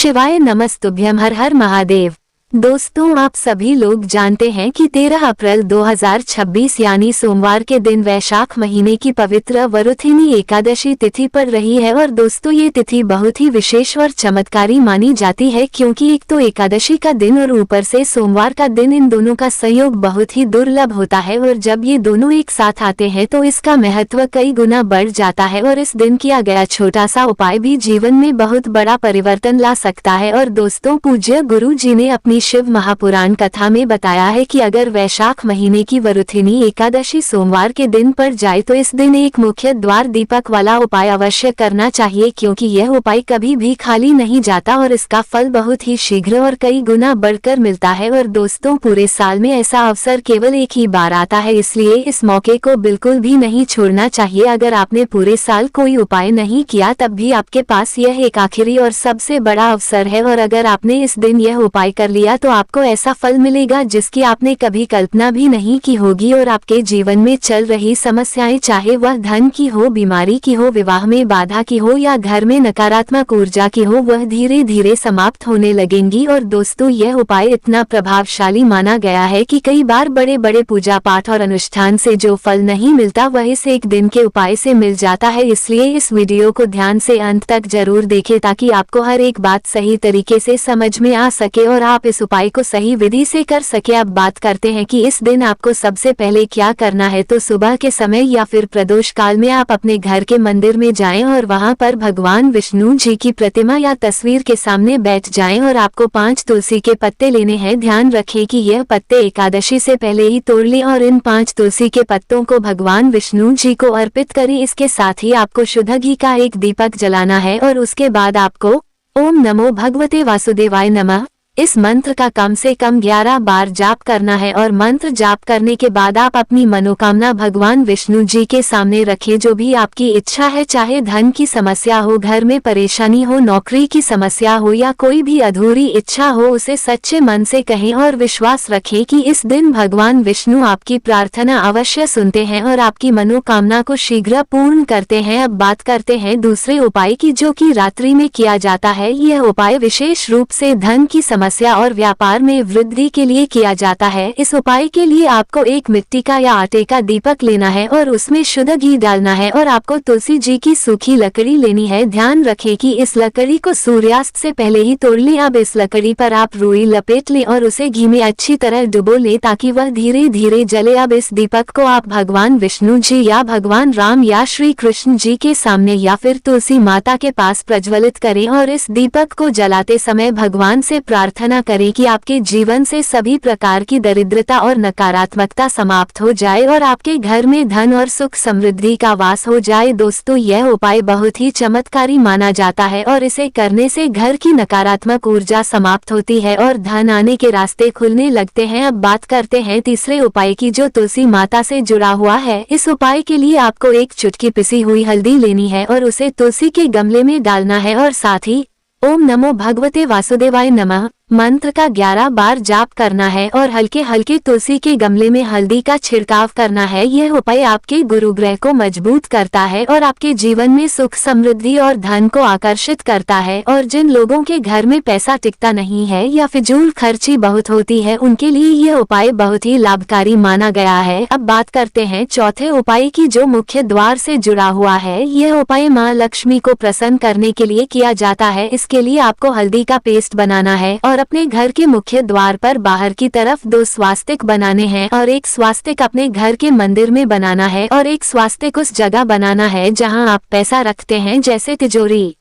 शिवाय नमस्तुभ्यम। हर हर महादेव। दोस्तों, आप सभी लोग जानते हैं कि 13 अप्रैल 2026 यानी सोमवार के दिन वैशाख महीने की पवित्र वरुथिनी एकादशी तिथि पड़ रही है। और दोस्तों, ये तिथि बहुत ही विशेष और चमत्कारी मानी जाती है, क्योंकि एक तो एकादशी का दिन और ऊपर से सोमवार का दिन, इन दोनों का संयोग बहुत ही दुर्लभ होता है। और जब ये दोनों एक साथ आते हैं तो इसका महत्व कई गुना बढ़ जाता है और इस दिन किया गया छोटा सा उपाय भी जीवन में बहुत बड़ा परिवर्तन ला सकता है। और दोस्तों, पूज्य गुरु जी ने अपनी शिव महापुराण कथा में बताया है कि अगर वैशाख महीने की वरुथिनी एकादशी सोमवार के दिन पड़ जाए तो इस दिन एक मुख्य द्वार दीपक वाला उपाय अवश्य करना चाहिए, क्योंकि यह उपाय कभी भी खाली नहीं जाता और इसका फल बहुत ही शीघ्र और कई गुना बढ़कर मिलता है। और दोस्तों, पूरे साल में ऐसा अवसर केवल एक ही बार आता है, इसलिए इस मौके को बिल्कुल भी नहीं छोड़ना चाहिए। अगर आपने पूरे साल कोई उपाय नहीं किया तब भी आपके पास यह एक आखिरी और सबसे बड़ा अवसर है। और अगर आपने इस दिन यह उपाय कर लिया तो आपको ऐसा फल मिलेगा जिसकी आपने कभी कल्पना भी नहीं की होगी। और आपके जीवन में चल रही समस्याएं, चाहे वह धन की हो, बीमारी की हो, विवाह में बाधा की हो या घर में नकारात्मक ऊर्जा की हो, वह धीरे धीरे समाप्त होने लगेंगी। और दोस्तों, यह उपाय इतना प्रभावशाली माना गया है कि कई बार बड़े बड़े पूजा पाठ और अनुष्ठान से जो फल नहीं मिलता वह इस एक दिन के उपाय से मिल जाता है। इसलिए इस वीडियो को ध्यान से अंत तक जरूर देखें, ताकि आपको हर एक बात सही तरीके से समझ में आ सके और आप इस उपाय को सही विधि से कर सके। अब बात करते हैं कि इस दिन आपको सबसे पहले क्या करना है। तो सुबह के समय या फिर प्रदोष काल में आप अपने घर के मंदिर में जाएं और वहां पर भगवान विष्णु जी की प्रतिमा या तस्वीर के सामने बैठ जाएं। और आपको 5 तुलसी के पत्ते लेने हैं। ध्यान रखें कि यह पत्ते एकादशी से पहले ही तोड़ लें और इन 5 तुलसी के पत्तों को भगवान विष्णु जी को अर्पित करें। इसके साथ ही आपको शुद्ध घी का एक दीपक जलाना है और उसके बाद आपको ओम नमो भगवते वासुदेवाय नमः इस मंत्र का कम से कम 11 बार जाप करना है। और मंत्र जाप करने के बाद आप अपनी मनोकामना भगवान विष्णु जी के सामने रखें। जो भी आपकी इच्छा है, चाहे धन की समस्या हो, घर में परेशानी हो, नौकरी की समस्या हो या कोई भी अधूरी इच्छा हो, उसे सच्चे मन से कहें और विश्वास रखें कि इस दिन भगवान विष्णु आपकी प्रार्थना अवश्य सुनते हैं और आपकी मनोकामना को शीघ्र पूर्ण करते हैं। अब बात करते हैं दूसरे उपाय की, जो कि रात्रि में किया जाता है। यह उपाय विशेष रूप से धन की समस्या और व्यापार में वृद्धि के लिए किया जाता है। इस उपाय के लिए आपको एक मिट्टी का या आटे का दीपक लेना है और उसमें शुद्ध घी डालना है और आपको तुलसी जी की सूखी लकड़ी लेनी है। ध्यान रखें कि इस लकड़ी को सूर्यास्त से पहले ही तोड़ लें। अब इस लकड़ी पर आप रुई लपेट लें और उसे घी में अच्छी तरह डुबो लें ताकि वह धीरे धीरे जले। अब इस दीपक को आप भगवान विष्णु जी या भगवान राम या श्री कृष्ण जी के सामने या फिर तुलसी माता के पास प्रज्वलित करें। और इस दीपक को जलाते समय भगवान से प्रार्थना करें कि आपके जीवन से सभी प्रकार की दरिद्रता और नकारात्मकता समाप्त हो जाए और आपके घर में धन और सुख समृद्धि का वास हो जाए। दोस्तों, यह उपाय बहुत ही चमत्कारी माना जाता है और इसे करने से घर की नकारात्मक ऊर्जा समाप्त होती है और धन आने के रास्ते खुलने लगते हैं। अब बात करते हैं तीसरे उपाय की, जो तुलसी माता से जुड़ा हुआ है। इस उपाय के लिए आपको एक चुटकी पिसी हुई हल्दी लेनी है और उसे तुलसी के गमले में डालना है और साथ ही ओम नमो भगवते वासुदेवाय नमः मंत्र का 11 बार जाप करना है और हल्के हल्के तुलसी के गमले में हल्दी का छिड़काव करना है। यह उपाय आपके गुरु ग्रह को मजबूत करता है और आपके जीवन में सुख समृद्धि और धन को आकर्षित करता है। और जिन लोगों के घर में पैसा टिकता नहीं है या फिजूल खर्ची बहुत होती है, उनके लिए यह उपाय बहुत ही लाभकारी माना गया है। अब बात करते हैं चौथे उपाय की, जो मुख्य द्वार से जुड़ा हुआ है। यह उपाय माँ लक्ष्मी को प्रसन्न करने के लिए किया जाता है। इसके लिए आपको हल्दी का पेस्ट बनाना है और अपने घर के मुख्य द्वार पर बाहर की तरफ 2 स्वास्तिक बनाने हैं और एक स्वास्तिक अपने घर के मंदिर में बनाना है और एक स्वास्तिक उस जगह बनाना है जहां आप पैसा रखते हैं, जैसे तिजोरी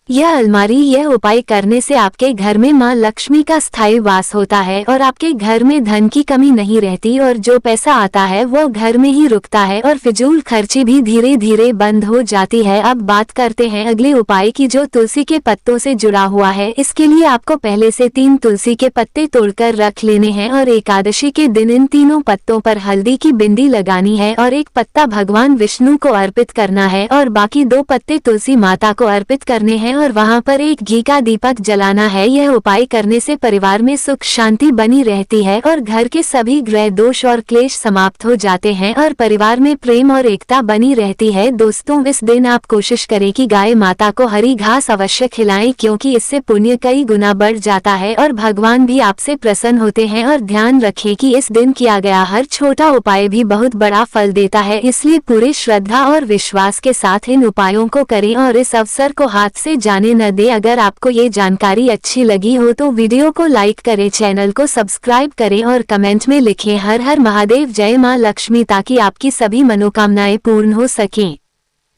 यह अलमारी। यह उपाय करने से आपके घर में मां लक्ष्मी का स्थायी वास होता है और आपके घर में धन की कमी नहीं रहती और जो पैसा आता है वो घर में ही रुकता है और फिजूल खर्ची भी धीरे धीरे बंद हो जाती है। अब बात करते हैं अगले उपाय की, जो तुलसी के पत्तों से जुड़ा हुआ है। इसके लिए आपको पहले से 3 तुलसी के पत्ते तोड़कर रख लेने हैं और एकादशी के दिन इन तीनों पत्तों पर हल्दी की बिंदी लगानी है और एक पत्ता भगवान विष्णु को अर्पित करना है और बाकी 2 पत्ते तुलसी माता को अर्पित करने हैं। है और वहां पर एक घी का दीपक जलाना है। यह उपाय करने से परिवार में सुख शांति बनी रहती है और घर के सभी ग्रह दोष और क्लेश समाप्त हो जाते हैं और परिवार में प्रेम और एकता बनी रहती है। दोस्तों, इस दिन आप कोशिश करें कि गाय माता को हरी घास अवश्य खिलाएं, क्योंकि इससे पुण्य कई गुना बढ़ जाता है और भगवान भी आपसे प्रसन्न होते हैं। और ध्यान रखें कि इस दिन किया गया हर छोटा उपाय भी बहुत बड़ा फल देता है, इसलिए पूरे श्रद्धा और विश्वास के साथ इन उपायों को करें और इस अवसर को हाथ से जाने न दें। अगर आपको ये जानकारी अच्छी लगी हो तो वीडियो को लाइक करें, चैनल को सब्सक्राइब करें और कमेंट में लिखें हर हर महादेव, जय मां लक्ष्मी, ताकि आपकी सभी मनोकामनाएं पूर्ण हो सकें।